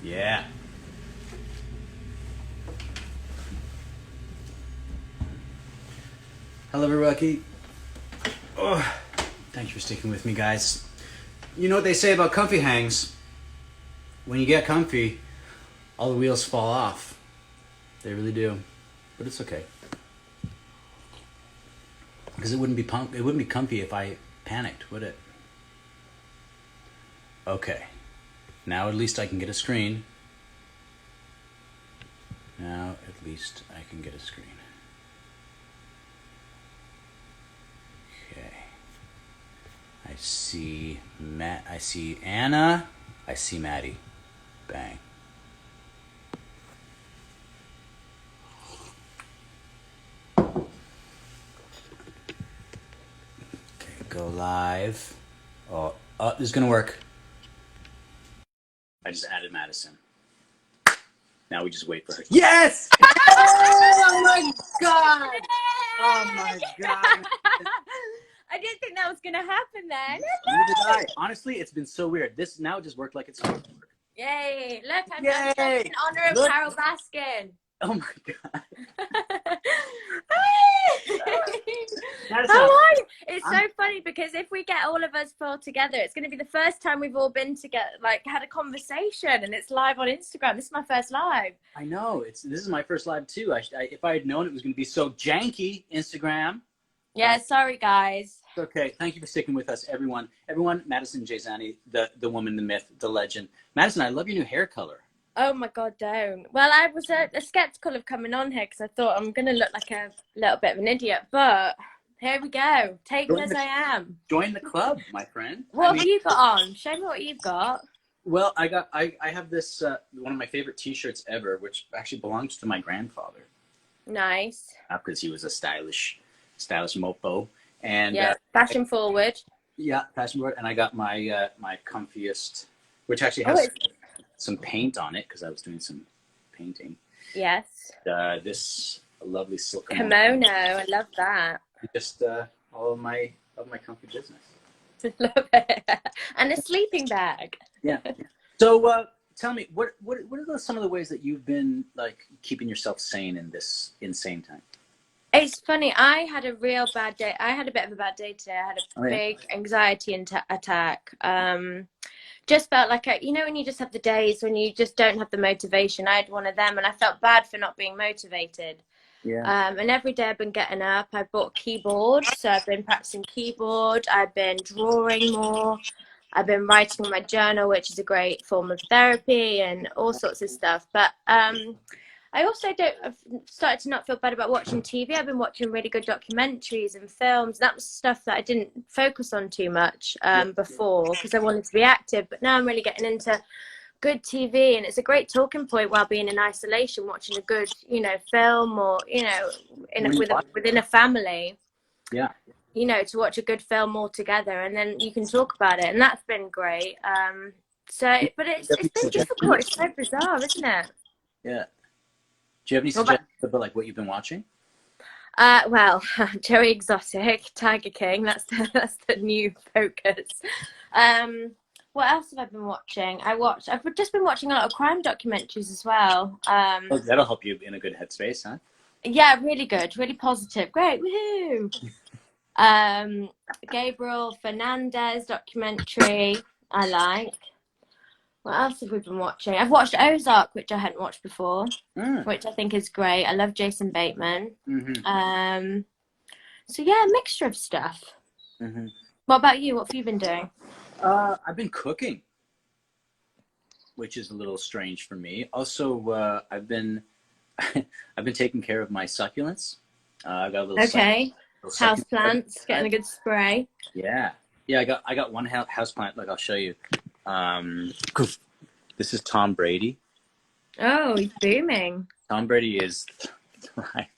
Yeah. Hello, everybody. Oh, thanks for sticking with me, guys. You know what they say about comfy hangs? When you get comfy, all the wheels fall off. They really do. But it's okay. Because it wouldn't be comfy if I panicked, would it? Okay. Now at least I can get a screen. Now at least I can get a screen. Okay. I see Matt. I see Anna. I see Maddie. Bang. Okay, go live. Oh, this is gonna work. I just added Madison. Now we just wait for her. Yes! Oh my god! Oh my god! I didn't think that was gonna happen then. Neither did I. Honestly, it's been so weird. This now just worked like it's supposed to work. Yay! Look, I'm Yay! dancing in honor of Look. Carol Baskin. Oh my god! How are you? It's so funny because if we get all of us full together, it's going to be the first time we've all been together, like had a conversation, and it's live on Instagram. This is my first live. I know. This is my first live too. If I had known it was going to be so janky, Instagram. Yeah, sorry guys. It's okay. Thank you for sticking with us, everyone. Everyone, Madison Jazani, the woman, the myth, the legend. Madison, I love your new hair color. Oh my god, don't. Well, I was skeptical of coming on here because I thought I'm going to look like a little bit of an idiot, but here we go. Take me as I am. Join the club, my friend. What have you got on? Show me what you've got. Well, I have this one of my favorite T-shirts ever, which actually belongs to my grandfather. Nice. Because he was a stylish mopo, and yeah, fashion forward. Yeah, fashion forward. And I got my my comfiest, which actually has some paint on it because I was doing some painting. Yes. This lovely silk kimono. I love that. Just all of my comfy business. Love it. And a sleeping bag. Yeah. So tell me, what are some of the ways that you've been like keeping yourself sane in this insane time? It's funny. I had a real bad day. I had a bit of a bad day today. I had a big anxiety attack. Just felt like you know when you just have the days when you just don't have the motivation. I had one of them, and I felt bad for not being motivated. Yeah. And every day I've been getting up. I bought a keyboard, so I've been practicing keyboard. I've been drawing more. I've been writing in my journal, which is a great form of therapy and all sorts of stuff. But I also I've started to not feel bad about watching TV. I've been watching really good documentaries and films. That was stuff that I didn't focus on too much before because I wanted to be active. But now I'm really getting into good TV, and it's a great talking point while being in isolation, watching a good, film or, within a family. Yeah. To watch a good film all together, and then you can talk about it, and that's been great. But it's been difficult. It's so bizarre, isn't it? Yeah. Do you have any suggestions about like what you've been watching? Well, Joey Exotic, Tiger King. That's the new focus. What else have I been watching? I've just been watching a lot of crime documentaries as well. That'll help you in a good headspace, huh? Yeah, really good, really positive. Great, woohoo! Gabriel Fernandez documentary, I like. What else have we been watching? I've watched Ozark, which I hadn't watched before, which I think is great. I love Jason Bateman. Mm-hmm. So yeah, a mixture of stuff. Mm-hmm. What about you? What have you been doing? I've been cooking, which is a little strange for me. Also, I've been taking care of my succulents. I got a little house plants, getting a good spray. Yeah. I got one house plant. Like I'll show you. This is Tom Brady. Oh, he's booming. Tom Brady is thriving.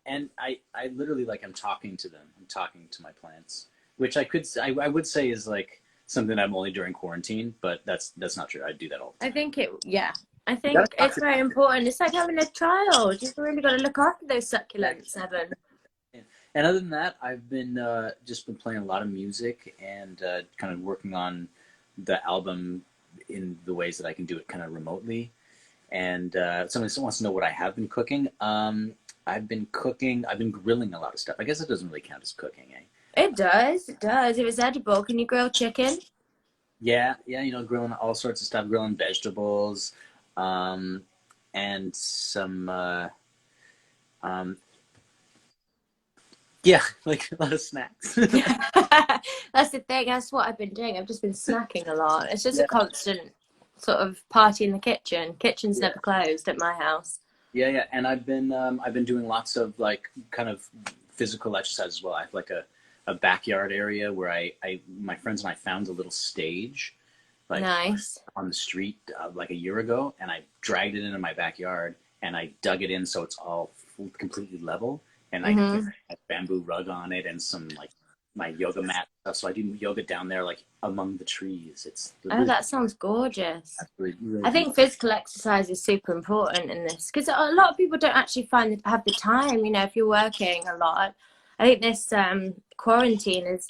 And I literally I'm talking to them. I'm talking to my plants, which I would say is like something I'm only during quarantine, but that's not true. I do that all the time. I think it's very important. It's like having a child. You've really got to look after those succulents, Evan. And other than that, I've been just been playing a lot of music and kind of working on the album in the ways that I can do it kind of remotely. And someone wants to know what I have been cooking. I've been grilling a lot of stuff. I guess it doesn't really count as cooking, eh? It does. It does. It was edible. Can you grill chicken? Yeah, you know, grilling all sorts of stuff, grilling vegetables, and some, yeah, like a lot of snacks. That's the thing. That's what I've been doing. I've just been snacking a lot. It's just Yeah. a constant sort of party in the kitchen. Kitchen's Yeah. never closed at my house. Yeah, and I've been doing lots of like kind of physical exercise as well. I have like a backyard area where my friends and I found a little stage, like Nice. on the street like a year ago, and I dragged it into my backyard and I dug it in so it's all completely level, and I put a bamboo rug on it and some like my yoga mat stuff. So I do yoga down there like among the trees. It's Oh, really, that sounds gorgeous. really I think physical exercise is super important in this because a lot of people don't actually have the time. You know, if you're working a lot, I think this quarantine has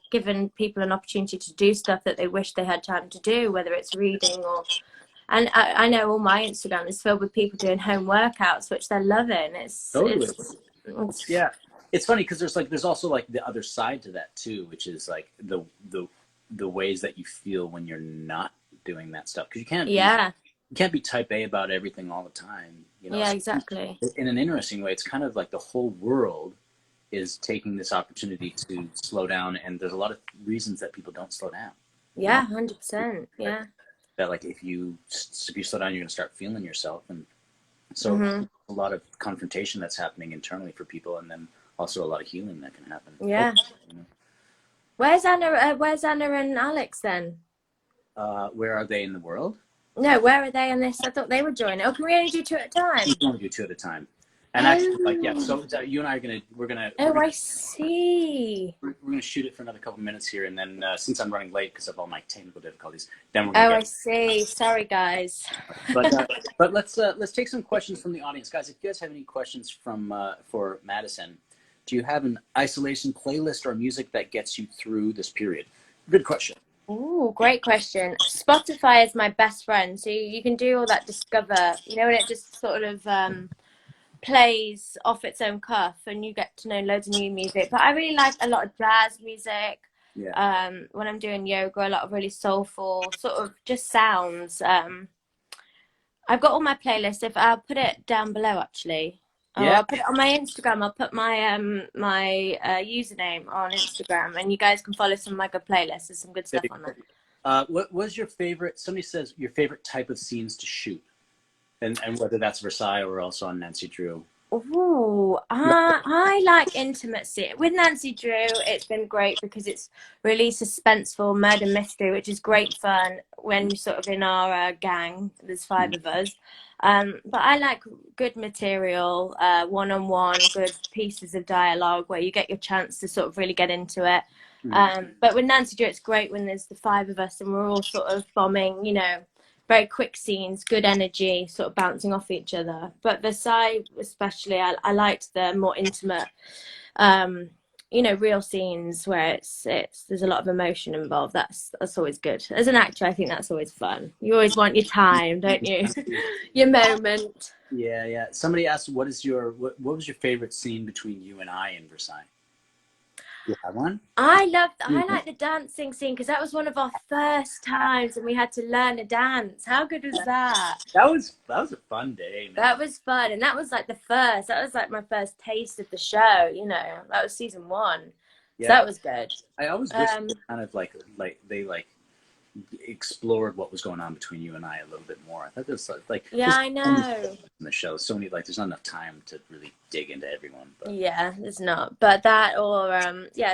given people an opportunity to do stuff that they wish they had time to do, whether it's reading or. And I know all my Instagram is filled with people doing home workouts, which they're loving. totally. It's Yeah, it's funny because there's also like the other side to that too, which is like the ways that you feel when you're not doing that stuff, because you can't be type A about everything all the time, you know. Yeah, So exactly. in an interesting way, it's kind of like the whole world is taking this opportunity to slow down, and there's a lot of reasons that people don't slow down. Yeah, 100%. Yeah. That like if you slow down, you're going to start feeling yourself, and so a lot of confrontation that's happening internally for people, and then also a lot of healing that can happen. Yeah. You know? Where's Anna? Where's Anna and Alex then? Where are they in the world? No, where are they in this? I thought they would join. Oh, can we only do two at a time? We can only do two at a time. And actually, like, yeah. So you and I are I see. we're gonna shoot it for another couple minutes here, and then since I'm running late because of all my technical difficulties, then we're gonna I see. Sorry, guys. But let's take some questions from the audience, guys. If you guys have any questions for Madison, do you have an isolation playlist or music that gets you through this period? Good question. Ooh, great question. Spotify is my best friend, so you can do all that discover. You know, when it just sort of plays off its own cuff, and you get to know loads of new music. But I really like a lot of jazz music. Yeah. When I'm doing yoga, a lot of really soulful sort of just sounds. I've got all my playlists. If I'll put it down below, actually. Yeah. I'll put it on my Instagram. I'll put my my username on Instagram, and you guys can follow some of my good playlists. There's some good stuff on there. What was your favorite? Somebody says your favorite type of scenes to shoot, and whether that's Versailles or also on Nancy Drew. Ooh, I like intimacy. With Nancy Drew, it's been great because it's really suspenseful murder mystery, which is great fun when you're sort of in our gang. There's 5 of us. But I like good material, one-on-one, good pieces of dialogue where you get your chance to sort of really get into it. But with Nancy Drew, it's great when there's the 5 of us and we're all sort of bombing, you know, very quick scenes, good energy, sort of bouncing off each other. But Versailles, especially, I liked the more intimate, you know, real scenes where there's a lot of emotion involved. That's always good. As an actor, I think that's always fun. You always want your time, don't you? Your moment. Yeah. Somebody asked, what was your favorite scene between you and I in Versailles? You have one? I like the dancing scene because that was one of our first times and we had to learn to dance. How good was that? That was a fun day, man. That was fun, and that was like my first taste of the show, you know. That was season 1. Yeah. So that was good. I always wish they kind of like they explored what was going on between you and I a little bit more. I thought this like I know. In the show, so many there's not enough time to really dig into everyone. But. Yeah, there's not. But that or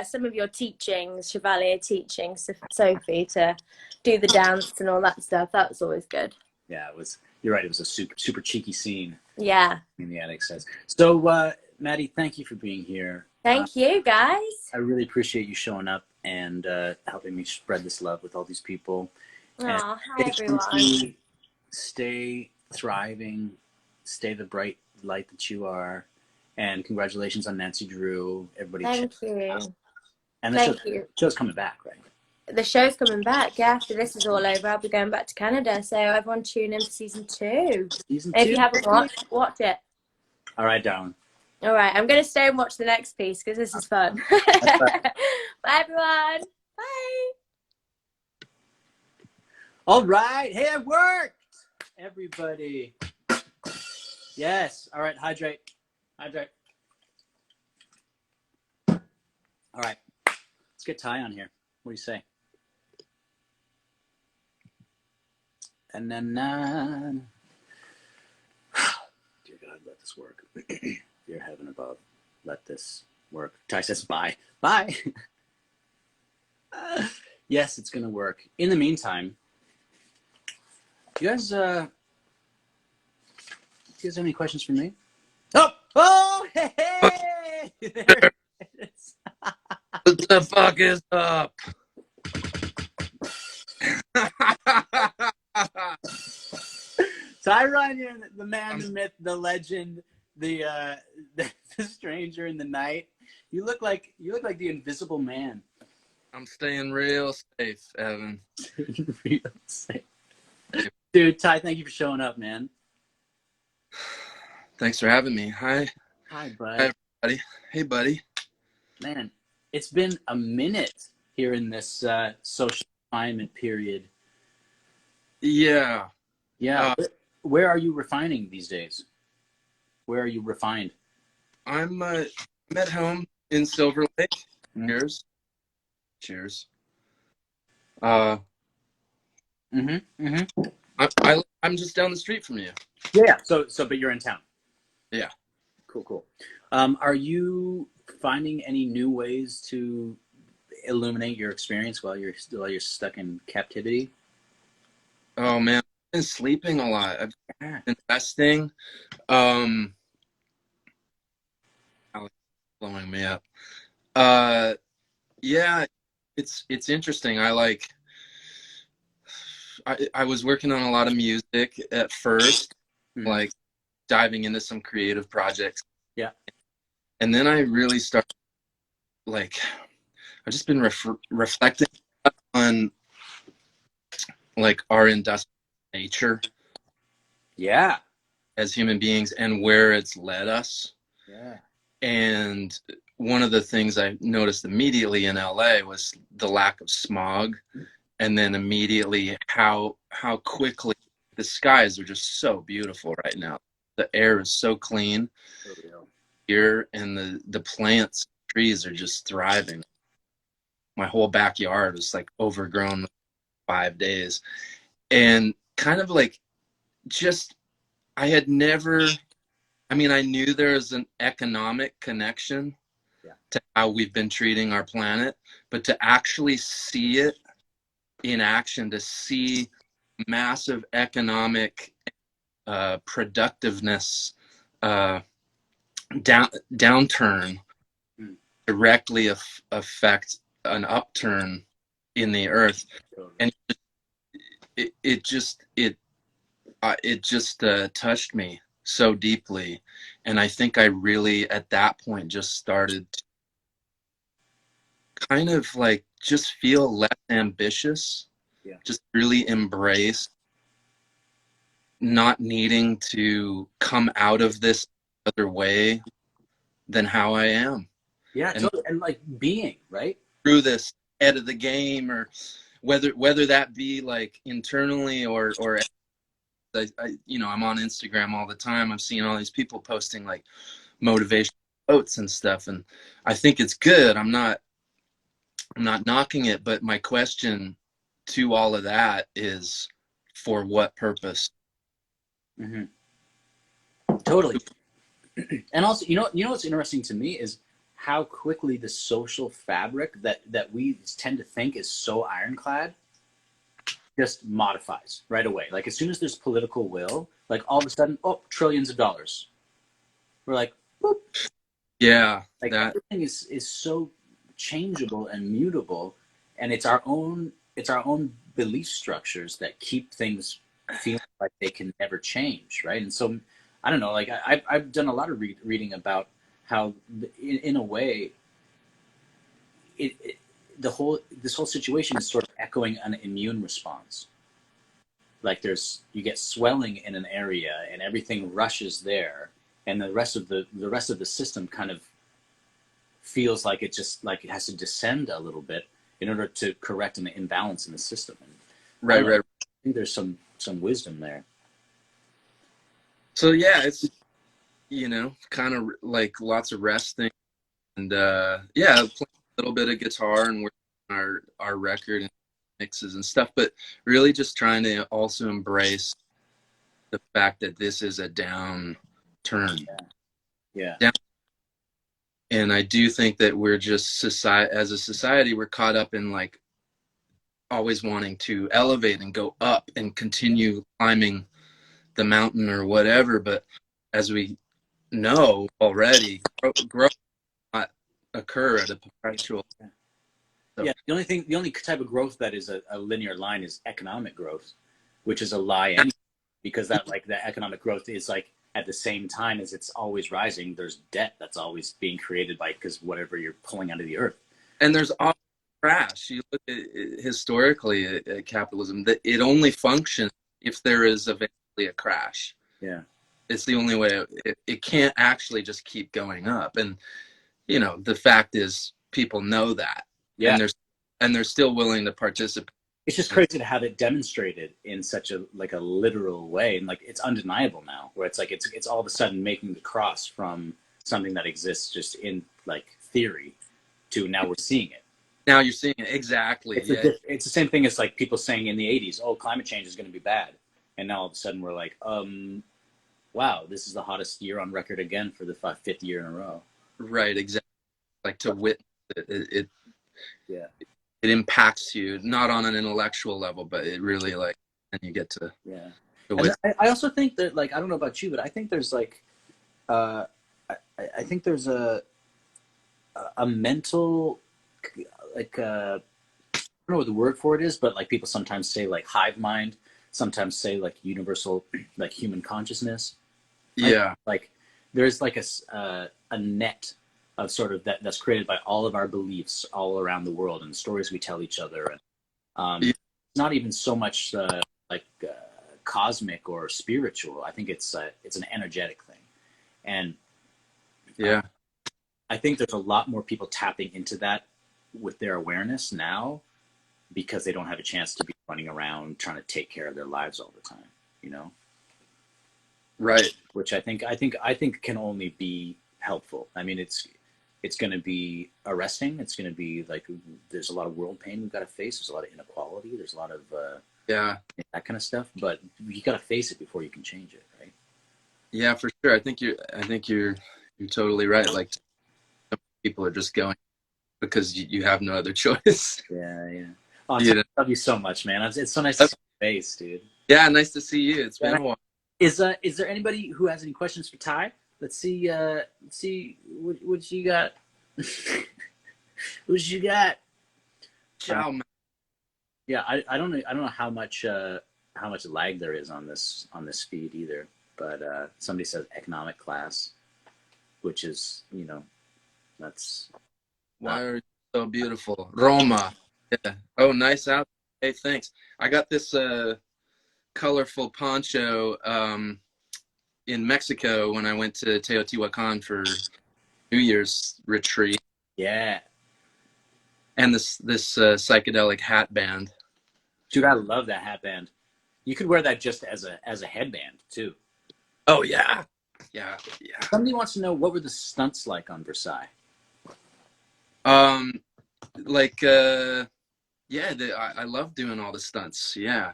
some of your teachings, Chevalier teaching Sophie to do the dance and all that stuff. That was always good. Yeah, it was. You're right. It was a super cheeky scene. Yeah. In the attic says. So, Maddie, thank you for being here. Thank you, guys. I really appreciate you showing up and helping me spread this love with all these people. Oh, hi everyone. Stay thriving, stay the bright light that you are, and congratulations on Nancy Drew. Everybody, thank you. And the show's coming back, right? the show's coming back. Yeah, after this is all over, I'll be going back to Canada. So everyone tune in for season 2. Season If 2. you haven't watched, watch it. All right, darling. All right, I'm going to stay and watch the next piece because this is fun. Bye, everyone. Bye. All right. Hey, it worked. Everybody. Yes. All right. Hydrate. Hydrate. All right. Let's get Ty on here. What do you say? And then, dear God, let this work. Dear heaven above, let this work. Ty says bye. Bye. Yes, it's going to work. In the meantime, you guys have any questions for me? Oh, hey! There it is. What the fuck is up? Ty Runyon, the man, the myth, the legend, the stranger in the night. You look like the Invisible Man. I'm staying real safe, Evan. Real safe. Dude, Ty, thank you for showing up, man. Thanks for having me. Hi, bud. Hi, everybody. Hey, buddy. Man, it's been a minute here in this social refinement period. Yeah. Yeah. Where are you refining these days? Where are you refined? I'm at home in Silver Lake. Cheers. Cheers. I'm just down the street from you. Yeah. So, but you're in town. Yeah. Cool. Are you finding any new ways to illuminate your experience while you're stuck in captivity? Oh man, I've been sleeping a lot. I've been resting. Alex blowing me up. Yeah, it's interesting. I was working on a lot of music at first, like diving into some creative projects. Yeah. And then I really started, like, I've just been reflecting on, like, our industrial nature. Yeah. As human beings and where it's led us. Yeah. And one of the things I noticed immediately in LA was the lack of smog, and then immediately how quickly the skies are just so beautiful right now. The air is so clean here, and the plants, trees are just thriving. My whole backyard was like overgrown 5 days, and kind of like just I knew there was an economic connection to how we've been treating our planet, but to actually see it in action, to see massive economic productiveness downturn directly affect an upturn in the earth, and it just touched me so deeply. And I think I really at that point just started to kind of like just feel less ambitious, just really embrace not needing to come out of this other way than how I am. Yeah, totally. And like being right through this head of the game, or whether that be like internally or I I'm on Instagram all the time. I'm seeing all these people posting like motivational quotes and stuff, and I think it's good. I'm not knocking it, but my question to all of that is, for what purpose? Totally. And also, you know what's interesting to me is how quickly the social fabric that we tend to think is so ironclad just modifies right away. Like as soon as there's political will, like all of a sudden, trillions of dollars. We're like, boop. Yeah. Like everything is so changeable and mutable, and it's our own belief structures that keep things feeling like they can never change, right? And so I don't know, like I've done a lot of reading about how in a way this whole situation is sort of echoing an immune response. Like you get swelling in an area and everything rushes there, and the rest of the system kind of feels like it just like it has to descend a little bit in order to correct an imbalance in the system. And Right. I think there's some wisdom there. So yeah, it's, you know, kind of like lots of resting and yeah, playing a little bit of guitar and working on our record and mixes and stuff, but really just trying to also embrace the fact that this is a downturn. Yeah. And I do think that we're just as a society, we're caught up in like always wanting to elevate and go up and continue climbing the mountain or whatever. But as we know already, growth not occur at a perpetual. So. Yeah. The only type of growth that is a linear line is economic growth, which is a lie anyway, because that like the economic growth is like at the same time as it's always rising, there's debt that's always being created by because whatever you're pulling out of the earth. And there's always crash. You look at it, historically at capitalism, that it only functions if there is eventually a crash. Yeah. It's the only way. It can't actually just keep going up. And, you know, the fact is people know that. Yeah. And they're still willing to participate. It's just crazy to have it demonstrated in such a like a literal way, and like it's undeniable now, where it's like it's all of a sudden making the cross from something that exists just in like theory to now we're seeing it. Now you're seeing it exactly. It's the same thing as like people saying in the '80s, "Oh, climate change is going to be bad," and now all of a sudden we're like, wow, this is the hottest year on record again for the fifth year in a row. Right, exactly. Like to witness it. Yeah. It impacts you not on an intellectual level, but it really like, and you get to. Yeah. I also think that like I don't know about you, but I think there's like, I think there's a mental like I don't know what the word for it is, but like people sometimes say like hive mind, sometimes say like universal like human consciousness. Yeah. Like there's like a net of sort of that's created by all of our beliefs all around the world and the stories we tell each other. And it's not even so much cosmic or spiritual. I think it's an energetic thing. And yeah, I think there's a lot more people tapping into that with their awareness now because they don't have a chance to be running around trying to take care of their lives all the time, you know? Right. Which I think can only be helpful. I mean, it's going to be arresting. It's going to be like there's a lot of world pain we've got to face. There's a lot of inequality. There's a lot of that kind of stuff. But you got to face it before you can change it, right? Yeah, for sure. I think you're totally right. Like people are just going because you have no other choice. Yeah. Oh, I love you so much, man. It's so nice to see your face, dude. Yeah, nice to see you. It's been a while. Is there anybody who has any questions for Ty? Let's see what you got. What you got? Ciao, man. Yeah, I don't know how much lag there is on this feed either. But somebody says economic class, which is that's. Why are you so beautiful, Roma? Yeah. Oh, nice out. Hey, thanks. I got this colorful poncho in Mexico when I went to Teotihuacan for New Year's retreat. Yeah. And this psychedelic hat band. Dude, I love that hat band. You could wear that just as a headband too. Oh yeah. Yeah. Somebody wants to know what were the stunts like on Versailles? I love doing all the stunts. Yeah.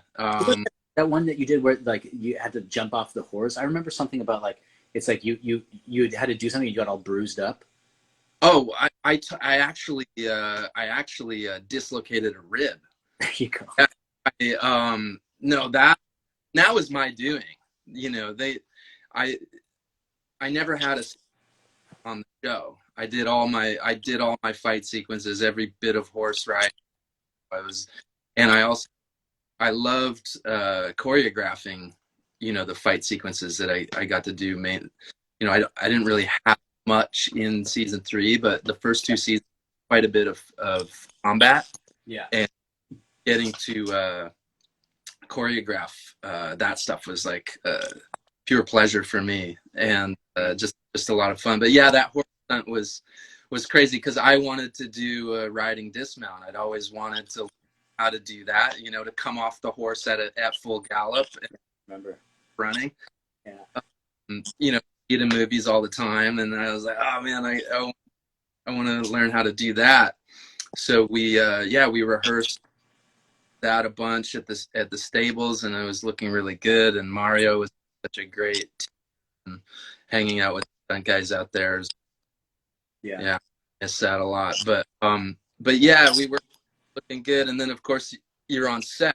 That one that you did where like you had to jump off the horse. I remember something about like it's like you had to do something. You got all bruised up. Oh, I actually dislocated a rib. There you go. No, that was my doing. I never had a on the show. I did all my fight sequences, every bit of horse riding. I loved choreographing, the fight sequences that I got to do. I didn't really have much in season 3, but the first 2 seasons quite a bit of combat. Yeah. And getting to choreograph that stuff was like pure pleasure for me, and just a lot of fun. But yeah, that horse stunt was crazy because I wanted to do riding dismount. I'd always wanted to learn how to do that, you know, to come off the horse at full gallop and Remember running. Yeah. You know, see the movies all the time, and I was like, oh man, I want to learn how to do that. So we rehearsed that a bunch at the stables, and it was looking really good. And Mario was such a great team, hanging out with stunt guys out there. Yeah, I miss that a lot. But yeah, we were looking good. And then of course you're on set,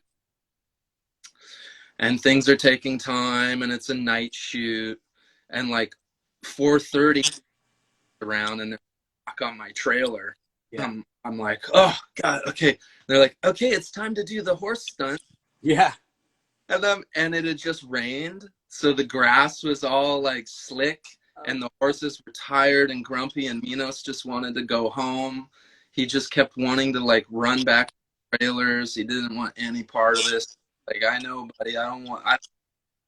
and things are taking time, and it's a night shoot, and like 4:30 around, and they're back on my trailer. Yeah. I'm like, oh god, okay. They're like, okay, it's time to do the horse stunt. Yeah. And it had just rained, so the grass was all like slick, and the horses were tired and grumpy, and Minos just wanted to go home. He just kept wanting to like run back to the trailers. He didn't want any part of this. Like, I know, buddy, I don't want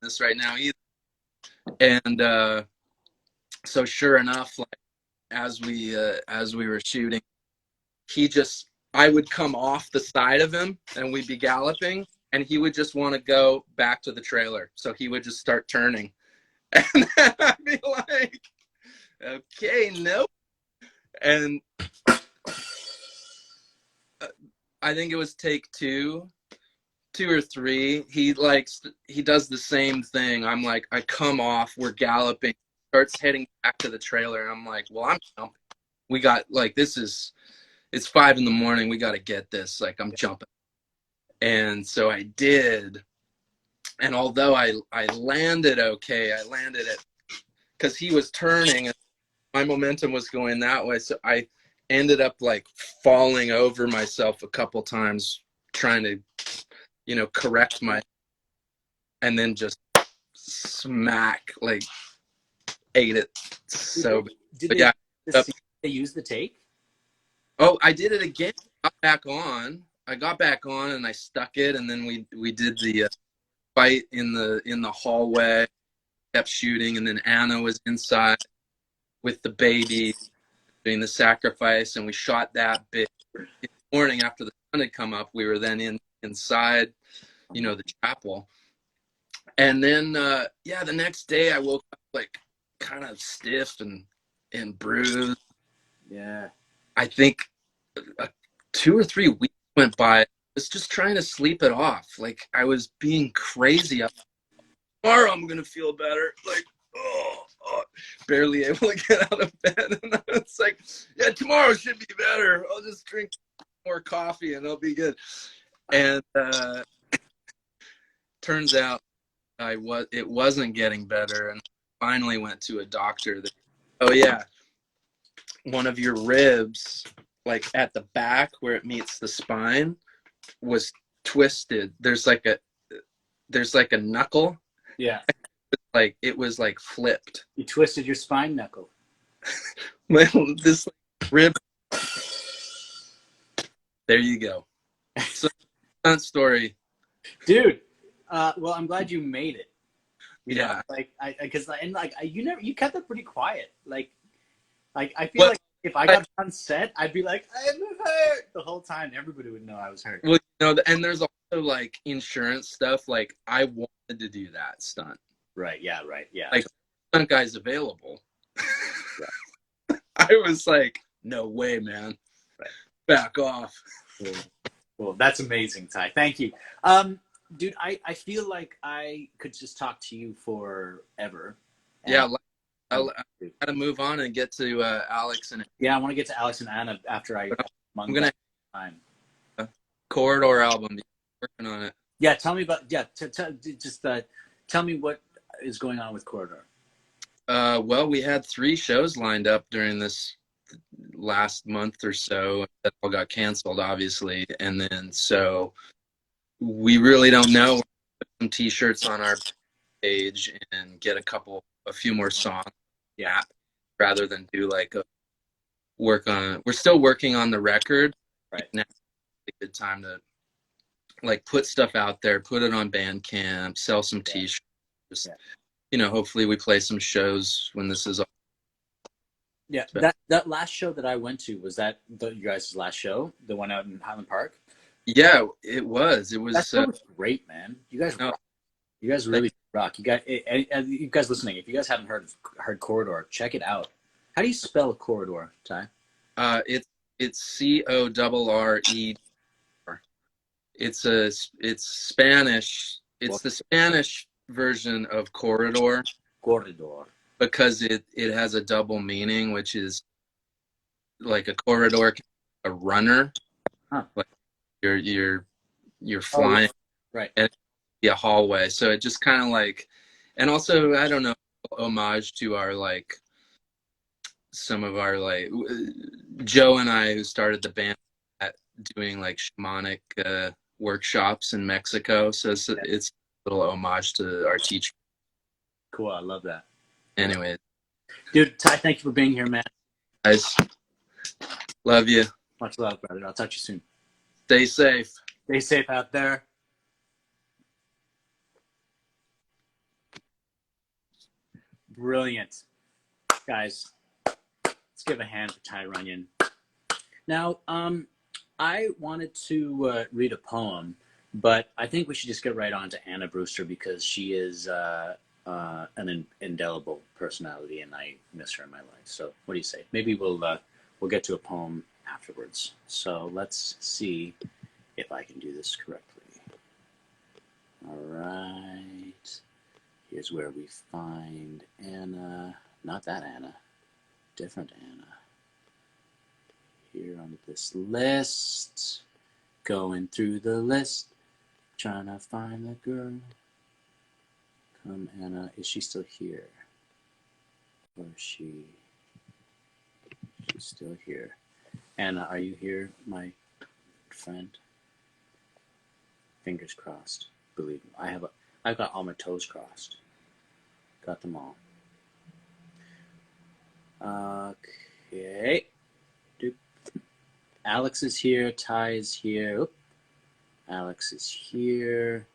this right now either. And so sure enough, like as we were shooting, I would come off the side of him, and we'd be galloping, and he would just want to go back to the trailer. So he would just start turning. And then I'd be like, okay, nope. And I think it was take two or three. He does the same thing. I'm like, I come off, we're galloping, starts heading back to the trailer. And I'm like, well, I'm jumping. We got like, it's 5 a.m. We got to get this. Like, I'm jumping. And so I did. And although I landed okay, I landed it because he was turning and my momentum was going that way. So I ended up like falling over myself a couple times trying to, you know, correct and then just smack, like ate it. So Did but they, yeah. they use the take? Oh, I did it again. I got back on and I stuck it, and then we did the fight in the hallway, kept shooting, and then Anna was inside with the baby doing the sacrifice, and we shot that bit. In the morning after the sun had come up, we were then inside, you know, the chapel. And then the next day I woke up like kind of stiff and bruised. Yeah. I think 2 or 3 weeks went by. I was just trying to sleep it off. Like, I was being crazy. Tomorrow I'm going to feel better. Like, barely able to get out of bed. And it's like, yeah, tomorrow should be better. I'll just drink more coffee and I'll be good. And turns out it wasn't getting better. And I finally went to a doctor that, oh yeah, one of your ribs, like at the back where it meets the spine, was twisted. There's like a knuckle. Yeah. Like it was like flipped. You twisted your spine knuckle. Well, this rib. There you go. So that story, dude. Well, I'm glad you made it. You yeah. know, like you kept it pretty quiet. Like I feel like if I got on set, I'd be like, I'm hurt the whole time. Everybody would know I was hurt. Well, you know, and there's also like insurance stuff. Like, I wanted to do that stunt. Right. Yeah. Right. Yeah. Like, stunt guy's available. Right. I was like, no way, man. Right. Back off. Cool. Well, that's amazing, Ty. Thank you. Dude, I feel like I could just talk to you forever. Yeah. I gotta move on and get to Alex and yeah, I want to get to Alex and Anna after I'm gonna time. Corridor album. Working on it. Yeah, tell me about tell me what is going on with Corridor. Well, we had 3 shows lined up during this last month or so that all got canceled, obviously, and then so we really don't know. We'll put some T-shirts on our page and get a few more songs. Yeah, rather than do like a we're still working on the record. Right. Now is a good time to like put stuff out there, put it on Bandcamp, sell some t-shirts. Just, you know, hopefully we play some shows when this is all. Yeah, that last show that I went to, was that you guys' last show, the one out in Highland Park? Yeah, it was. That show was great, man. You guys rock. You guys really rock. You guys listening, if you guys haven't heard Corridor, check it out. How do you spell Corridor, Ty? It's CORRE. It's Spanish. It's the Spanish version of corridor. Corridor. Because it has a double meaning, which is like a corridor, a runner. Huh. Like you're flying, right? And a hallway. So it just kind of like, and also I don't know, homage to our like some of our like Joe and I, who started the band, at doing like shamanic workshops in Mexico. So it's a little homage to our teacher. Cool, I love that. Anyway, dude, Ty, thank you for being here, man. Guys, love you. Much love, brother. I'll talk to you soon. Stay safe. Stay safe out there. Brilliant. Guys, let's give a hand for Ty Runyon. Now, I wanted to read a poem, but I think we should just get right on to Anna Brewster, because she is an indelible personality, and I miss her in my life. So what do you say? Maybe we'll get to a poem afterwards. So let's see if I can do this correctly. All right. Here's where we find Anna. Not that Anna. Different Anna. Here on this list. Going through the list. Trying to find the girl. Come, Anna. Is she still here? Or is she? She's still here. Anna, are you here, my friend? Fingers crossed. Believe me, I've got all my toes crossed. Got them all. Okay. Doop. Alex is here. Ty is here. Oop. Alex is here.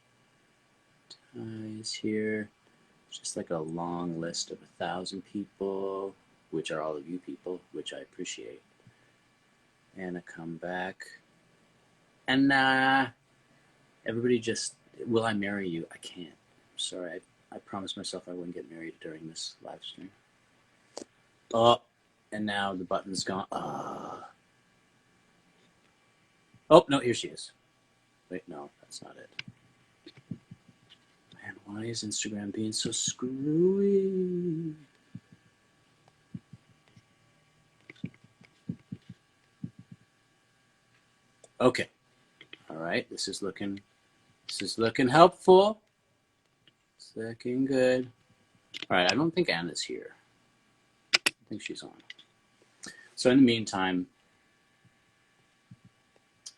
Ty is here. Just like a long list of 1,000 people, which are all of you people, which I appreciate. Anna, come back. And everybody just, will I marry you? I can't. I'm sorry. I promised myself I wouldn't get married during this live stream. Oh, and now the button's gone. Oh, no, here she is. Wait, no, that's not it. Man, why is Instagram being so screwy? Okay. All right, this is looking helpful. It's looking good. All right, I don't think Anna's here. I think she's on. So in the meantime,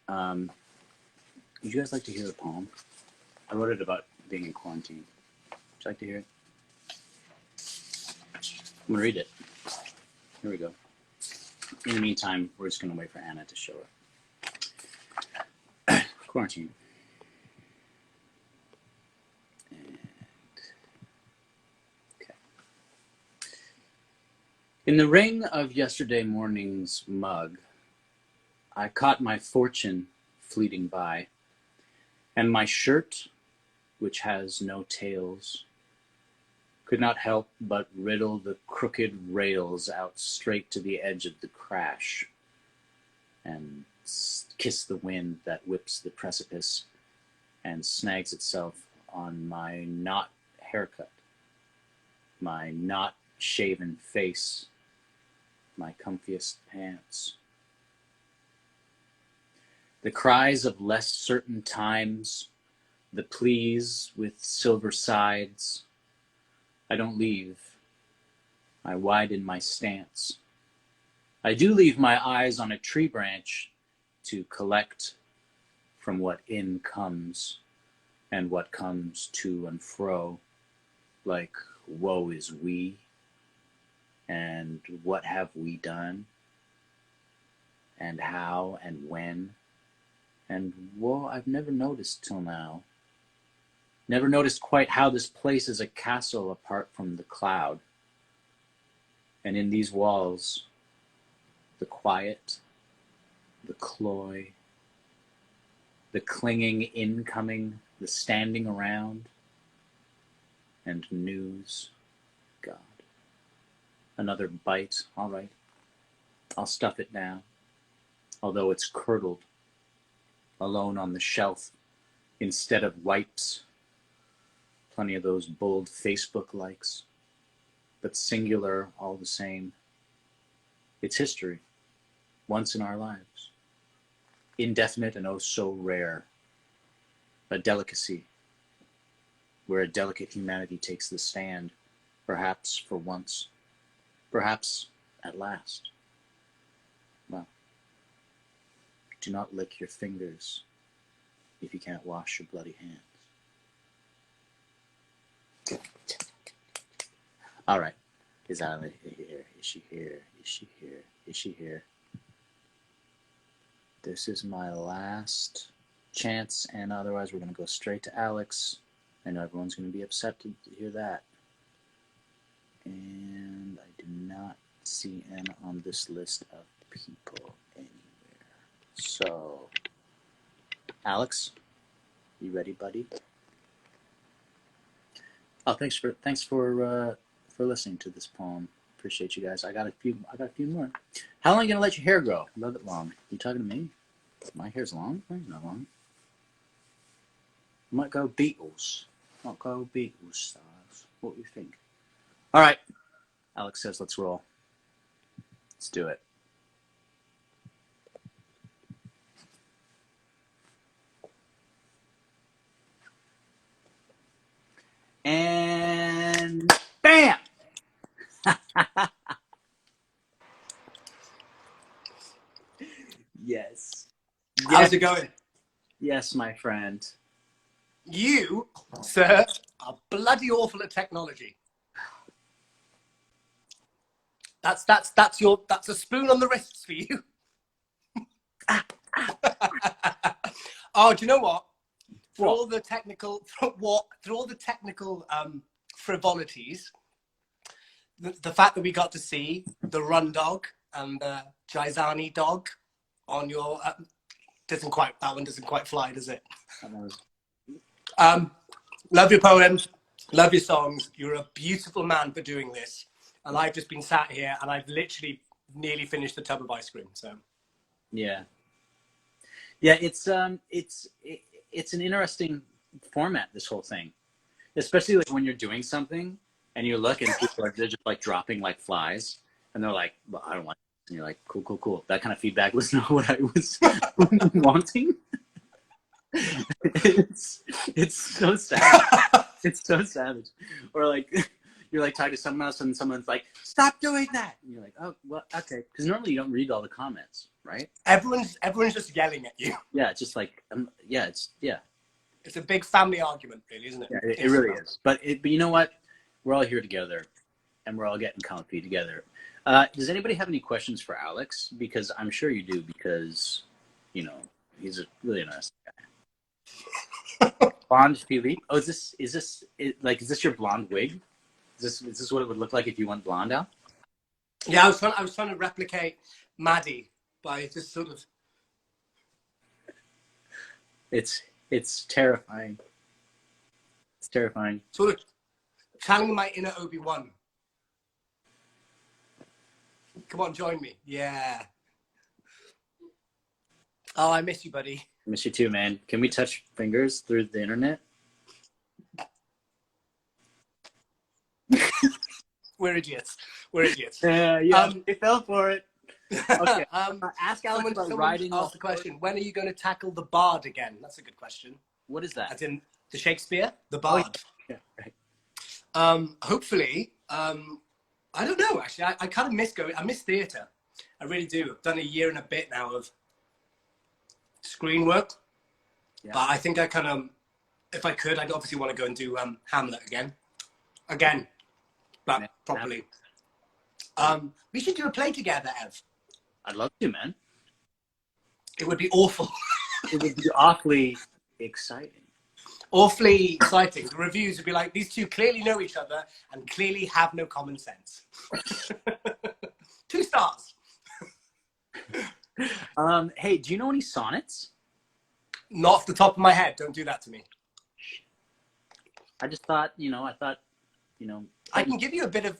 would you guys like to hear a poem? I wrote it about being in quarantine. Would you like to hear it? I'm gonna read it. Here we go. In the meantime, we're just gonna wait for Anna to show up. Quarantine. And, okay. In the ring of yesterday morning's mug, I caught my fortune fleeting by, and my shirt, which has no tails, could not help but riddle the crooked rails out straight to the edge of the crash, and kiss the wind that whips the precipice and snags itself on my not haircut, my not shaven face, my comfiest pants. The cries of less certain times, the pleas with silver sides. I don't leave. I widen my stance. I do leave my eyes on a tree branch to collect from what in comes and what comes to and fro, like woe is we, and what have we done? and how and when. And, whoa, I've never noticed till now. Never noticed quite how this place is a castle apart from the cloud. And in these walls, the quiet, the cloy, the clinging incoming, the standing around, and news. God. Another bite, all right. I'll stuff it down, although it's curdled, alone on the shelf, instead of wipes. Plenty of those bold Facebook likes, but singular all the same. It's history, once in our lives. Indefinite and oh so rare. A delicacy, where a delicate humanity takes the stand, perhaps for once, perhaps at last. Well, do not lick your fingers if you can't wash your bloody hands. All right. Is Ali here? Is she here? Is she here? Is she here? This is my last chance, and otherwise we're going to go straight to Alex. I know everyone's going to be upset to hear that. And I do not see N on this list of people anywhere. So, Alex, you ready, buddy? Oh, thanks for listening to this poem. Appreciate you guys. I got a few more. How long are you gonna let your hair grow? Love it long. You talking to me? My hair's long? Mine's not long. I might go Beatles. Stars. What do you think? All right. Alex says let's roll. Let's do it. And bam! Yes. How's it going? Yes, my friend. You, sir, are bloody awful at technology. That's a spoon on the wrists for you. Oh, do you know what? Through all the technical frivolities, the fact that we got to see the run dog and the Jaizani dog on your that one doesn't quite fly, does it? Love your poems, love your songs. You're a beautiful man for doing this. And I've just been sat here and I've literally nearly finished the tub of ice cream. So yeah, it's an interesting format, this whole thing, especially like when you're doing something and you look and people are just like dropping like flies and they're like, well, I don't want this. And you're like, cool. That kind of feedback was not what I was wanting. It's so sad. It's so savage. Or like you're like talking to someone else and someone's like, stop doing that. And you're like, oh, well, okay. Because normally you don't read all the comments, right? everyone's just yelling at you. Yeah, it's just like, It's a big family argument, really, isn't it? Yeah, it really is. But you know what? We're all here together, and we're all getting comfy together. Does anybody have any questions for Alex? Because I'm sure you do, because, you know, he's a really nice guy. Blonde Philippe? Oh, is this your blonde wig? Is this what it would look like if you went blonde out? Yeah, I was trying to replicate Maddie by just sort of. It's terrifying. It's terrifying. Sort of channeling my inner Obi-Wan. Come on, join me. Yeah. Oh, I miss you, buddy. I miss you too, man. Can we touch fingers through the internet? We're idiots. Yeah. We fell for it. Okay. Ask Alex about writing. Asked the question, when are you going to tackle the bard again? That's a good question. What is that? As in the Shakespeare? The bard. Oh, yeah, right. Hopefully, I don't know, actually. I kind of miss going. I miss theatre. I really do. I've done a year and a bit now of screen work. Yeah. But I think I kind of, if I could, I'd obviously want to go and do Hamlet again. But properly. We should do a play together, Ev. I'd love to, man. It would be awful. It would be awfully exciting. Awfully exciting. The reviews would be like, these two clearly know each other and clearly have no common sense. 2 stars. Hey, do you know any sonnets? Not off the top of my head. Don't do that to me. I just thought, I can give you a bit of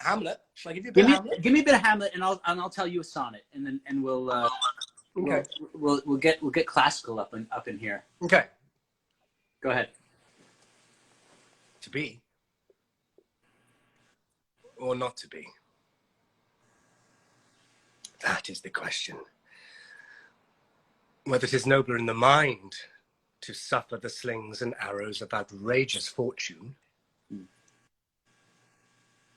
Hamlet. Shall I give you a bit of Hamlet? Give me a bit of Hamlet, and I'll tell you a sonnet, and we'll Okay. we'll get classical up in here. Okay. Go ahead. To be or not to be? That is the question. Whether it is nobler in the mind to suffer the slings and arrows of outrageous fortune,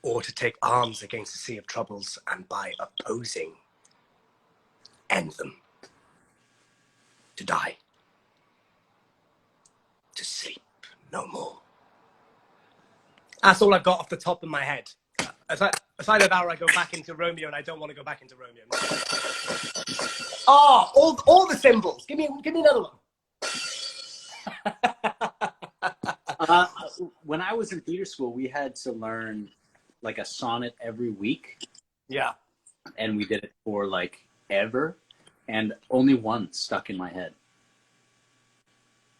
or to take arms against a sea of troubles and by opposing end them, to die, to sleep no more. That's all I've got off the top of my head. Aside of that, I go back into Romeo, and I don't want to go back into Romeo. Oh, all the symbols. Give me another one. When I was in theater school, we had to learn like a sonnet every week. Yeah. And we did it for like ever, and only one stuck in my head.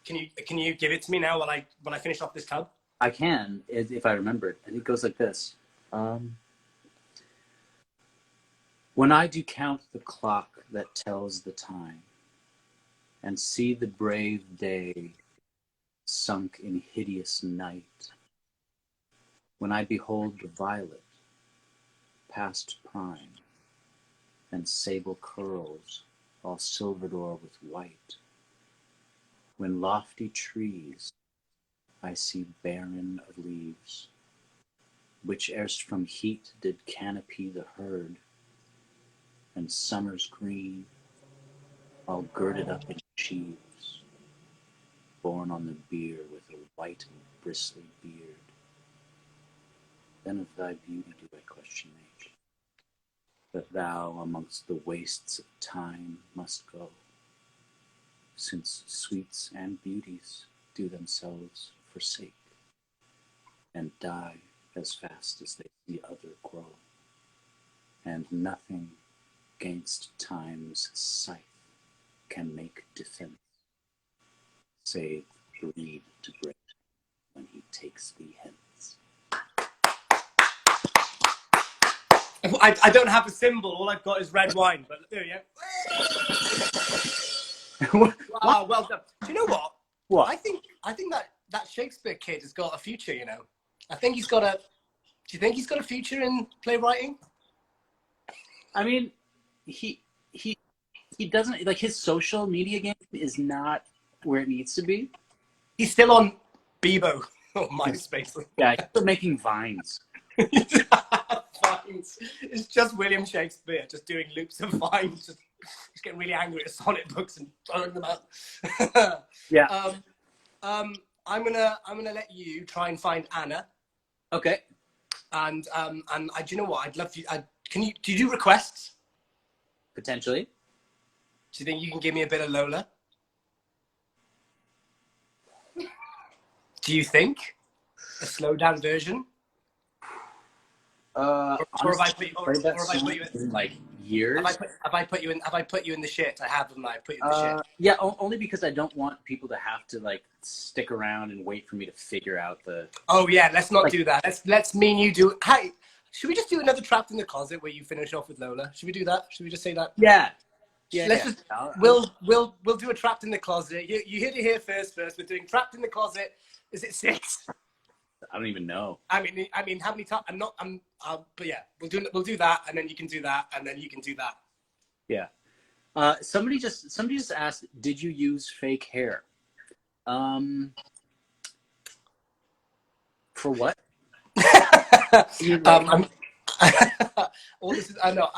Can you give it to me now while I finish off this tub? I can, if I remember it. And it goes like this. When I do count the clock that tells the time, and see the brave day sunk in hideous night, when I behold the violet past prime, and sable curls all silvered o'er with white, when lofty trees I see barren of leaves, which erst from heat did canopy the herd, and summer's green, all girded up in sheaves, borne on the bier with a white and bristly beard. Then of thy beauty do I question age, that thou amongst the wastes of time must go, since sweets and beauties do themselves forsake, and die as fast as they see other grow, and nothing gainst time's scythe can make defense, save the reed to break when he takes thee hence. I don't have a symbol. All I've got is red wine. But there you go. Wow, well done. Do you know what? What? I think that Shakespeare kid has got a future. You know, I think he's got a. Do you think he's got a future in playwriting? I mean, he doesn't, like, his social media game is not where it needs to be. He's still on Bebo or MySpace. Yeah, he's still making vines. Vines. It's just William Shakespeare just doing loops of vines, just getting really angry at sonnet books and throwing them out. Yeah. I'm gonna let you try and find Anna. Okay. And do you know what? I'd love you. Do you do requests? Potentially. Do you think you can give me a bit of Lola? Do you think a slow down version? Or have I put you in like years? Have I put you in the shit? I have, and I put you in the shit. Yeah, only because I don't want people to have to like stick around and wait for me to figure out the. Oh yeah, let's not do that. Let's me and you do. Hey, should we just do another Trapped in the Closet where you finish off with Lola? Should we do that? Should we just say that? Yeah. Yeah. Let's just. We'll do a Trapped in the Closet. You heard it here first. We're doing Trapped in the Closet. Is it 6? I don't even know. I mean, how many times? But yeah, we'll do that, and then you can do that, and then you can do that. Yeah. Somebody just asked, did you use fake hair? For what? All this is, I know.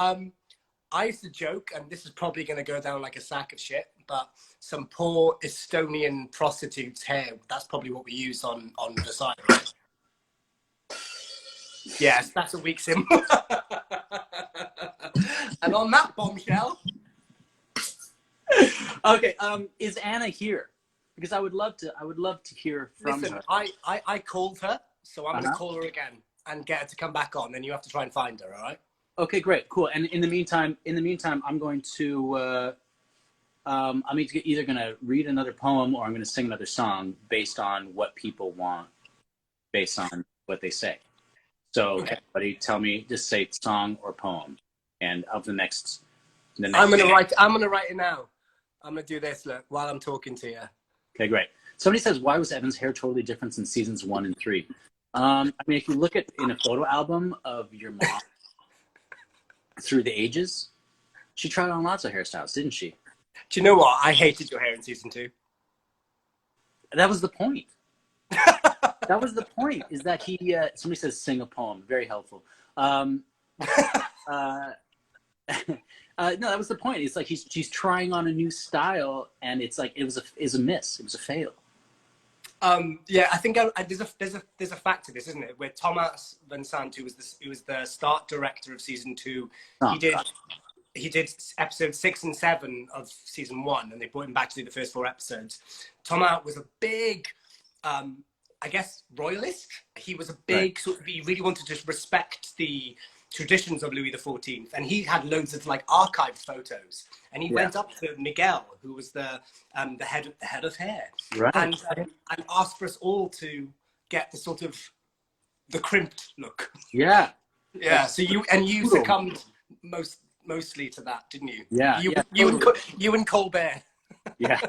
I used to joke, and this is probably going to go down like a sack of shit, but some poor Estonian prostitute's hair. That's probably what we used on Versailles, right? Yes, that's a weak symbol. And on that bombshell, Okay, is Anna here? Because I would love to hear from Listen, her. I called her, so I'm going to Uh-huh. call her again and get her to come back on. Then you have to try and find her, all right? Okay, great, cool. And in the meantime, I'm going to either going to read another poem or I'm going to sing another song based on what people want, based on what they say. So Okay. everybody, tell me, just say song or poem, and of the next. I'm going to write it now. I'm going to do this, look, while I'm talking to you. Okay, great. Somebody says, why was Evan's hair totally different in seasons 1 and 3? I mean, if you look at in a photo album of your mom through the ages, she tried on lots of hairstyles, didn't she? Do you know what? I hated your hair in season 2. That was the point. That was the point, is that he, somebody says sing a poem. Very helpful. No, that was the point. It's like she's trying on a new style, and it's like it was a miss. It was a fail. Yeah, I think there's a fact to this, isn't it? Where Thomas Vincent, who was the start director of season 2, he did episode 6 and 7 of season 1, and they brought him back to do the first 4 episodes. Thomas was a big, I guess, royalist. He was a big sort of, he really wanted to respect the traditions of Louis XIV, and he had loads of like archived photos, and he went up to Miguel, who was the head of hair, and asked for us all to get the sort of the crimped look. Yeah. So you succumbed mostly to that, didn't you? Yeah. You and Colbert. Yeah.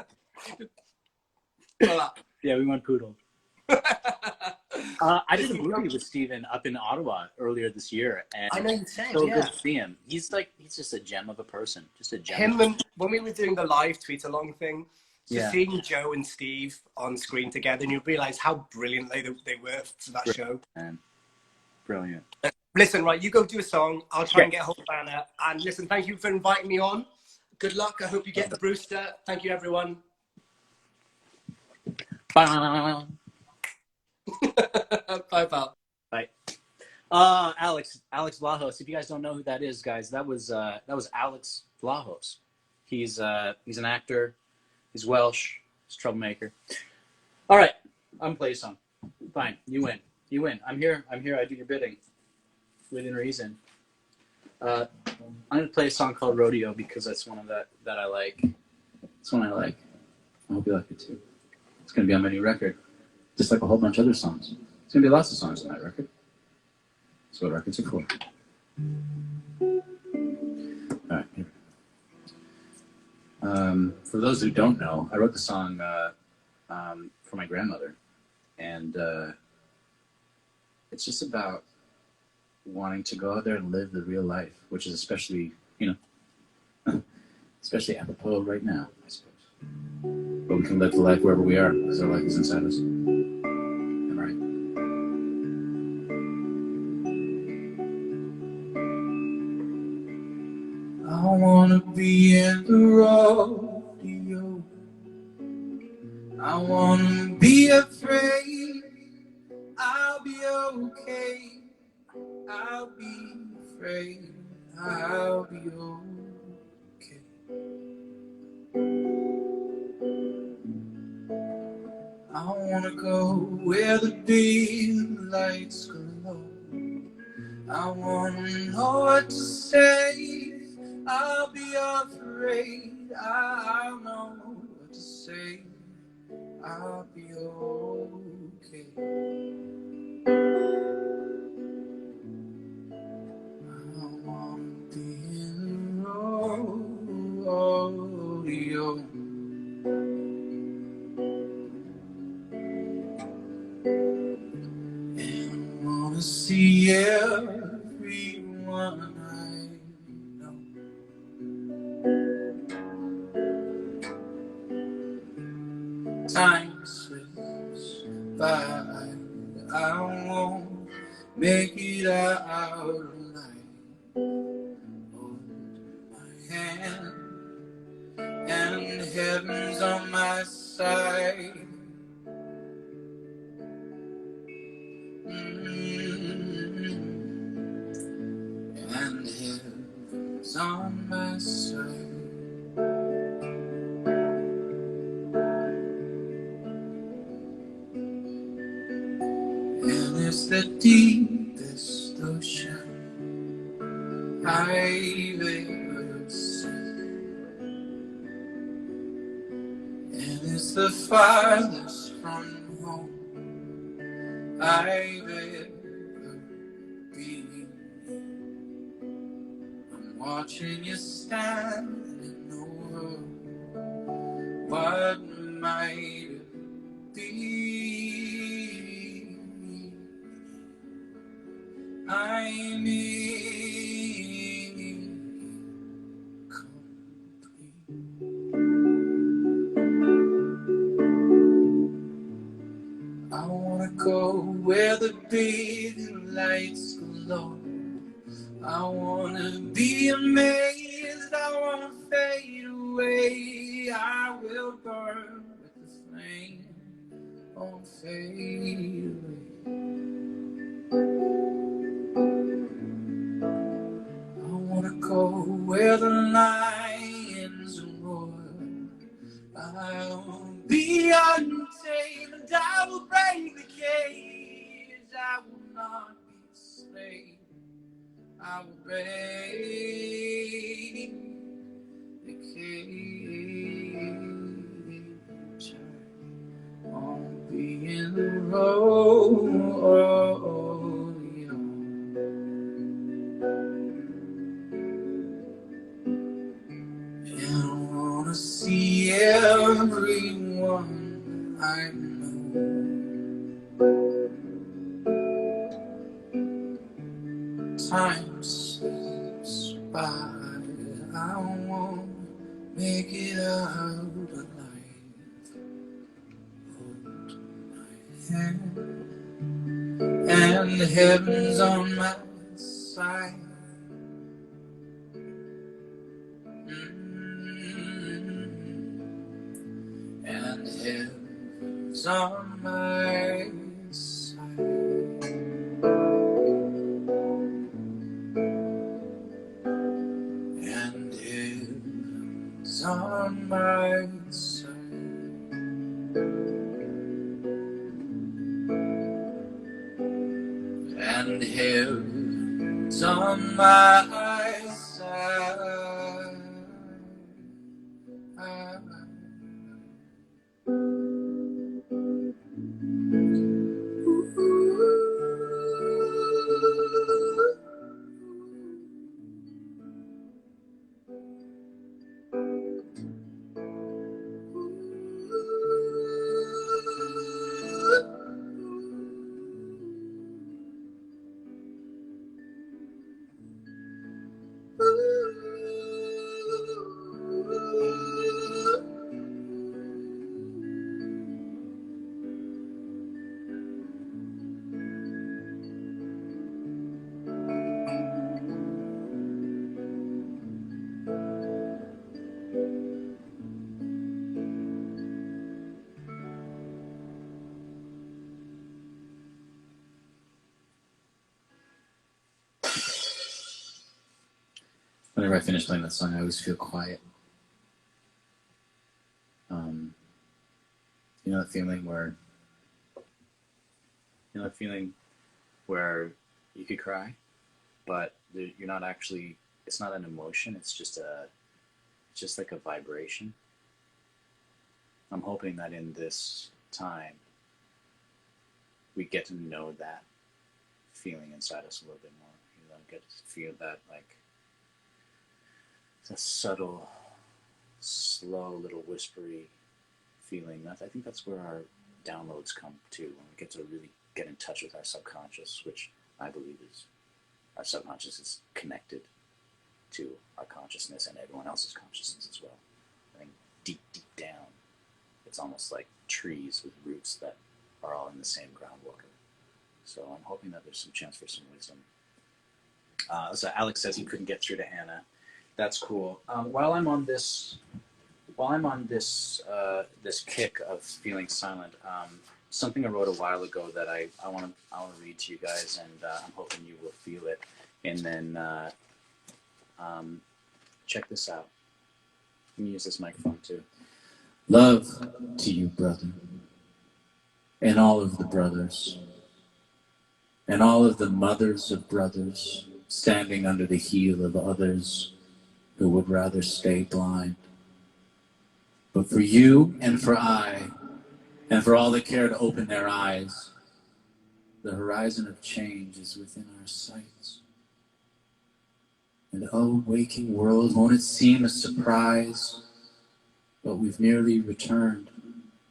Voilà. Yeah, we went poodle. I did a movie with Steven up in Ottawa earlier this year, and I know you said, so good to see him. He's just a gem of a person, just a gem. Him and when we were doing the live tweet along thing, seeing Joe and Steve on screen together, and you realise how brilliant they were for that show. Man. Brilliant. Listen, right, you go do a song. I'll try and get hold of Anna. And listen, thank you for inviting me on. Good luck. I hope you get the Brewster. Thank you, everyone. Bye. Bye, pal. Bye. Alex Vlahos. If you guys don't know who that is, guys, that was Alex Vlahos. He's an actor. He's Welsh. He's a troublemaker. All right, I'm gonna play a song. Fine, you win. I'm here. I do your bidding. Within reason. I'm gonna play a song called Rodeo because that's one of that I like. It's one I like. I hope you like it too. It's gonna be on my new record, just like a whole bunch of other songs. It's gonna be lots of songs on that record. That's what records are for. All right. Here. For those who don't know, I wrote the song for my grandmother, and it's just about wanting to go out there and live the real life, which is especially apropos right now, I suppose. But we can live the life wherever we are, because our life is inside us. Am I right? I wanna be in the rodeo. I wanna be afraid. I'll be okay. I'll be afraid. I'll be okay. I wanna go where the big lights glow. I wanna know what to say. I'll be afraid. I'll know what to say. I'll be okay. I wanna be in the rodeo. And I wanna see everyone I know. Time slips by, I won't make it out alive. Hold my hand, and heaven's on my side. And heaven's on my side. It's the deepest ocean I've ever seen, and it's the farthest from home I've ever been. I'm watching you stand in the world. What might it be? I need complete. I wanna go where the big lights glow. I wanna be amazed, I wanna fade away. I will burn with the flame, won't fade away. I wanna go where the lions roar. I'll be untamed, I will break the cage. I will not be a slave, I will break the cage. I won't be in the road. And I wanna see everyone I know. Time slips by, I won't make it out alive. Hold my hand, and heaven's on my side. And heaven's on my side. And heaven's on my side. And heaven's on my side. Whenever I finish playing that song, I always feel quiet. You know that feeling where you could cry, but you're not actually. It's not an emotion. It's just like a vibration. I'm hoping that in this time, we get to know that feeling inside us a little bit more. You know, get to feel that like the subtle, slow, little whispery feeling. I think that's where our downloads come to, when we get to really get in touch with our subconscious, which I believe is our subconscious is connected to our consciousness and everyone else's consciousness as well. I think deep down, it's almost like trees with roots that are all in the same groundwater. So I'm hoping that there's some chance for some wisdom. So Alex says he couldn't get through to Hannah. That's cool. While I'm on this this kick of feeling silent, something I wrote a while ago that I want to read to you guys, and I'm hoping you will feel it. And then check this out. You can use this microphone too. Love to you, brother, and all of the brothers. and all of the mothers of brothers standing under the heel of others who would rather stay blind. But for you and for I, and for all that care to open their eyes, the horizon of change is within our sights. And oh, waking world, won't it seem a surprise? But we've nearly returned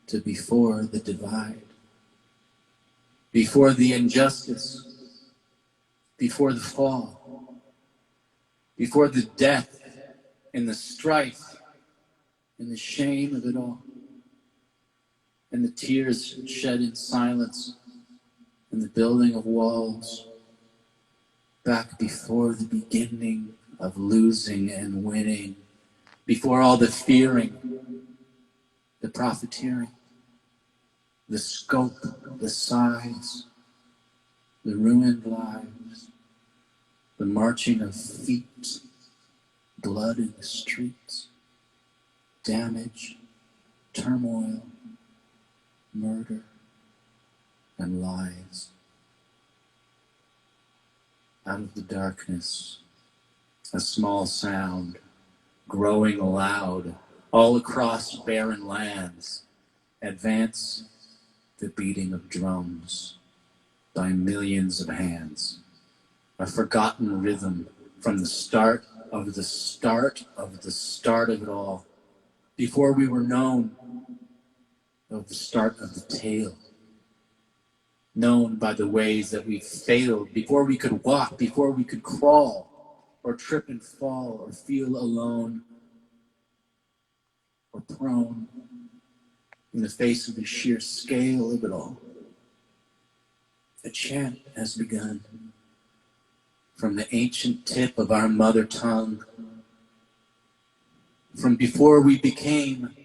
to before the divide, before the injustice, before the fall, before the death and the strife and the shame of it all, and the tears shed in silence and the building of walls, back before the beginning of losing and winning, before all the fearing, the profiteering, the scope, the size, the ruined lives, the marching of feet, blood in the streets, damage, turmoil, murder, and lies. Out of the darkness, a small sound, growing loud, all across barren lands, advance the beating of drums by millions of hands, a forgotten rhythm from the start of the start of the start of it all, before we were known, of the start of the tale, known by the ways that we failed, before we could walk, before we could crawl, or trip and fall, or feel alone, or prone, in the face of the sheer scale of it all. A chant has begun from the ancient tip of our mother tongue, from before we became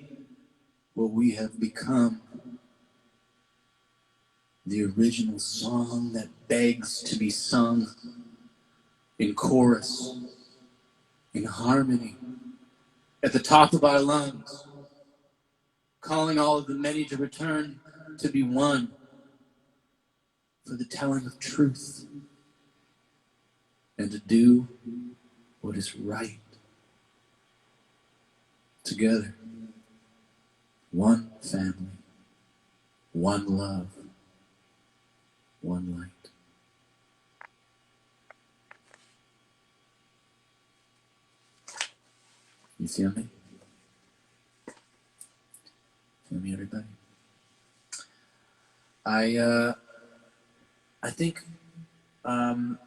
what we have become. The original song that begs to be sung in chorus, in harmony, at the top of our lungs, calling all of the many to return to be one for the telling of truth and to do what is right. Together, one family, one love, one light. You feel me? Feel me, everybody? I think I'm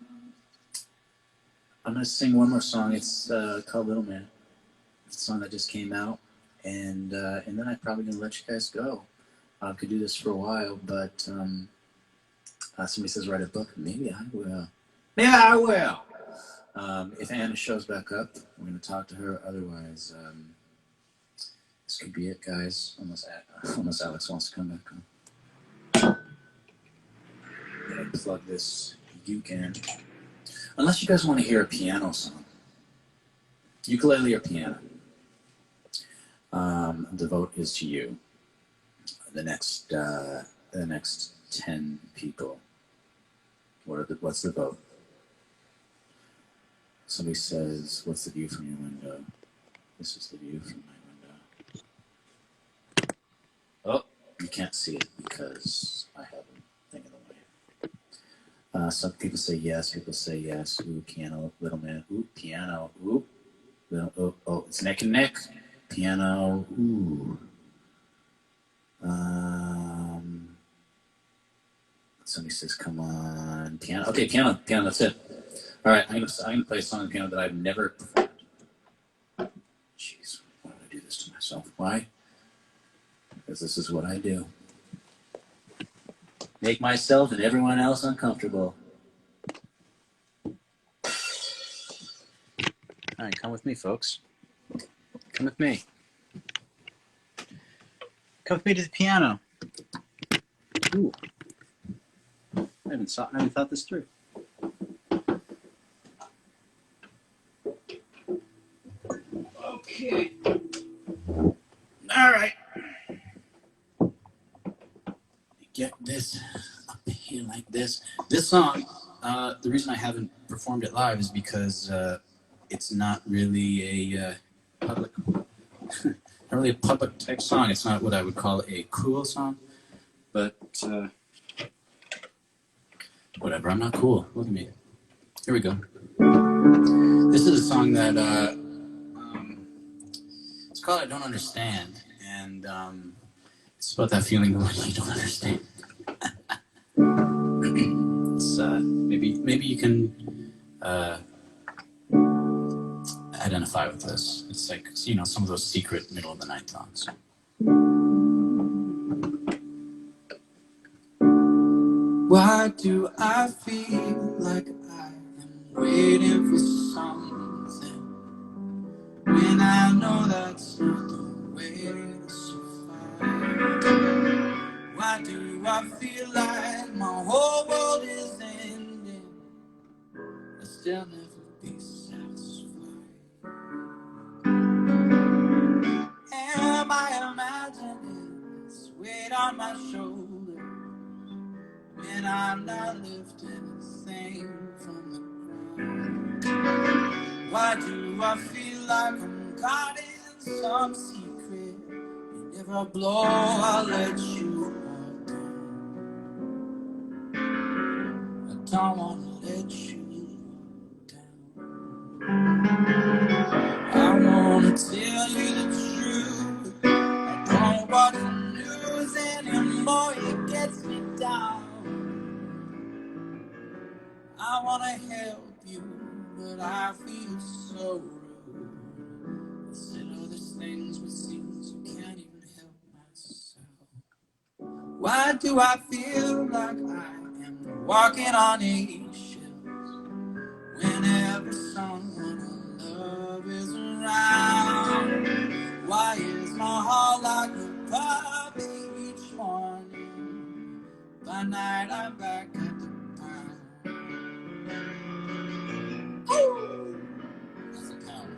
gonna sing one more song. It's called Little Man. It's a song that just came out, and then I'm probably gonna let you guys go. I could do this for a while, but somebody says write a book. Maybe I will. Maybe I will. If Anna shows back up, we're gonna talk to her. Otherwise, this could be it, guys. Unless Alex wants to come back on. Gotta plug this uke in. Unless you guys want to hear a piano song. Ukulele or piano. The vote is to you. The next 10 people. What's the vote? Somebody says, what's the view from your window? This is the view from my window. Oh, you can't see it because I have a thing in the way. Some people say yes, people say yes. Ooh, piano, little man. Ooh, piano. Ooh. Oh, it's neck and neck. Piano. Ooh. Somebody says, come on. Piano. Okay, piano, that's it. All right, I'm gonna play a song on piano that I've never performed. Jeez, why would I do this to myself? Why? Because this is what I do. Make myself and everyone else uncomfortable. All right, come with me, folks. Come with me. Come with me to the piano. Ooh. I haven't thought this through. Okay. All right. Get this up here like this. This song, the reason I haven't performed it live is because it's not really a public, not really a public type song. It's not what I would call a cool song, but whatever. I'm not cool. Look at me. Here we go. This is a song that it's called "I Don't Understand," and it's about that feeling when you don't understand. It's maybe you can identify with this. It's like, you know, some of those secret middle of the night thoughts. Why do I feel like I am waiting for something when I know that's not the way to survive? Why do I feel like my whole world is ending? I'll still never be satisfied. Am I imagining this weight on my shoulder when I'm not lifting a thing from the ground? Why do I feel like I'm caught in some secret? If I blow, I'll let you all down. I don't want to let you down. I want to tell you the truth. I don't watch the news anymore. It gets me down. I want to help you, but I feel so rude. I said all these things, but seems you can't even help myself. Why do I feel like I am walking on eggshells whenever someone I love is around? Why is my heart like a puppy each morning? By night I'm back at the pound. That's a pound.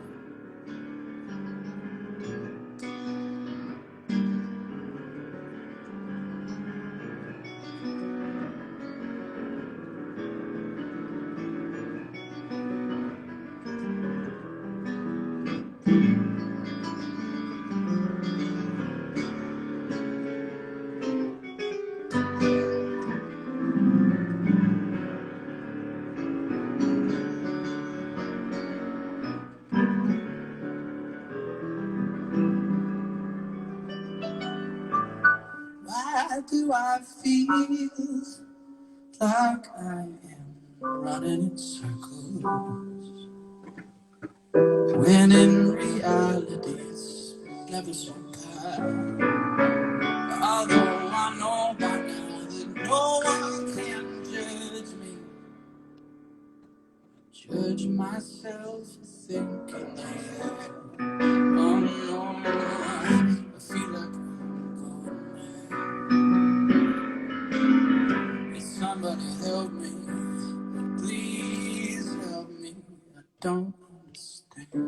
Why do I feel like I am running in circles when in reality it's never so bad? Although I know by now that no one can judge me, judge myself for thinking that. Oh no, I feel like I'm going mad. Can somebody help me? Please help me. I don't understand.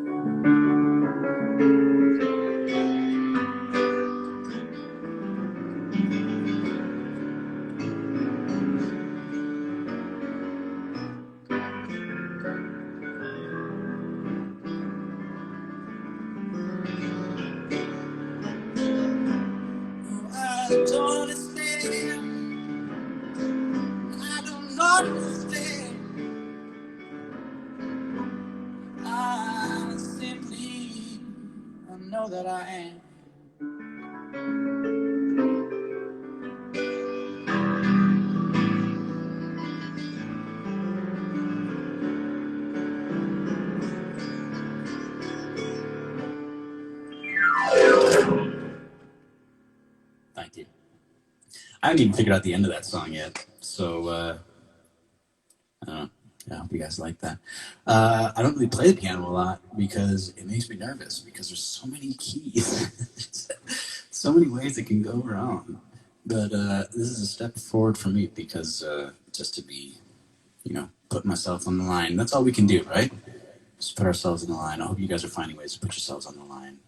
I don't understand. I don't understand. I simply, I know that I am. Thank you. I haven't even figured out the end of that song yet, so I hope you guys like that. I don't really play the piano a lot because it makes me nervous because there's so many keys, so many ways it can go wrong. But this is a step forward for me because just to be, you know, put myself on the line. That's all we can do, right? Just put ourselves on the line. I hope you guys are finding ways to put yourselves on the line.